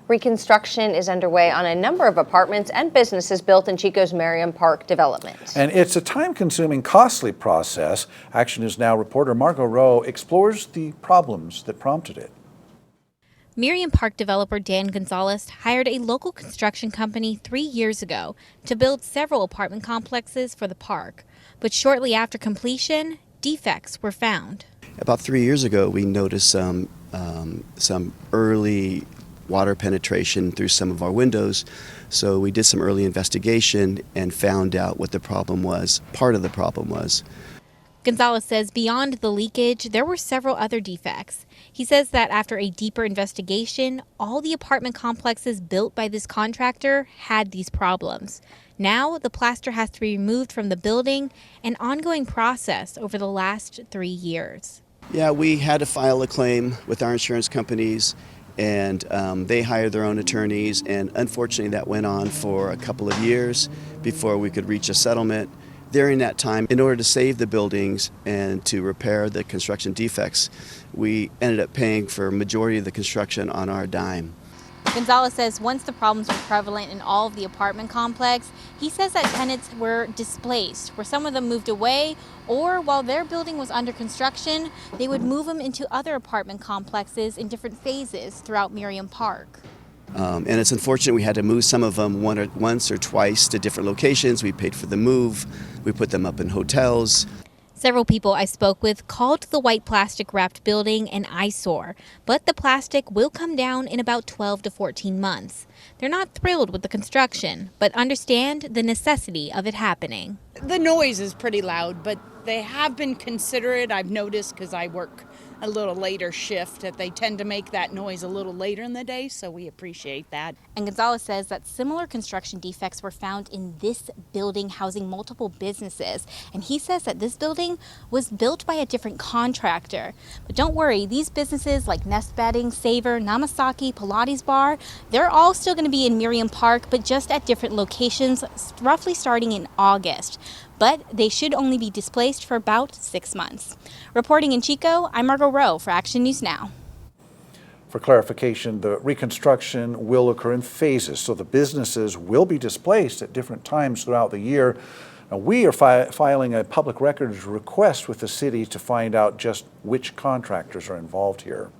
Reconstruction is underway on a number of apartments and businesses built in Chico's Meriam Park development. And it's a time-consuming, costly process. Action News Now reporter Margot Rowe explores the problems that prompted it. Meriam Park developer Dan Gonzales hired a local construction company 3 years ago to build several apartment complexes for the park. But shortly after completion, defects were found. About 3 years ago, we noticed some early water penetration through some of our windows. So we did some early investigation and found out what the problem was, part of the problem was. Gonzales says beyond the leakage, there were several other defects. He says that after a deeper investigation, all the apartment complexes built by this contractor had these problems. Now, the plaster has to be removed from the building, an ongoing process over the last 3 years. Yeah, we had to file a claim with our insurance companies, and they hired their own attorneys, and unfortunately that went on for a couple of years before we could reach a settlement. During that time, in order to save the buildings and to repair the construction defects, we ended up paying for a majority of the construction on our dime. Gonzales says once the problems were prevalent in all of the apartment complex, he says that tenants were displaced, where some of them moved away, or while their building was under construction, they would move them into other apartment complexes in different phases throughout Meriam Park. And it's unfortunate we had to move some of them once or twice to different locations. We paid for the move. We put them up in hotels. Several people I spoke with called the white plastic wrapped building an eyesore, but the plastic will come down in about 12 to 14 months. They're not thrilled with the construction, but understand the necessity of it happening. The noise is pretty loud, but they have been considerate. I've noticed because I work a little later shift that they tend to make that noise a little later in the day, so we appreciate that. And Gonzales says that similar construction defects were found in this building housing multiple businesses. And he says that this building was built by a different contractor. But don't worry, these businesses like Nest Bedding, Savor, Namasaki, Pilates Bar, they're all still going to be in Meriam Park, but just at different locations, roughly starting in August. But they should only be displaced for about 6 months. Reporting in Chico, I'm Margot Rowe for Action News Now. For clarification, the reconstruction will occur in phases, so the businesses will be displaced at different times throughout the year. Now, we are filing a public records request with the city to find out just which contractors are involved here.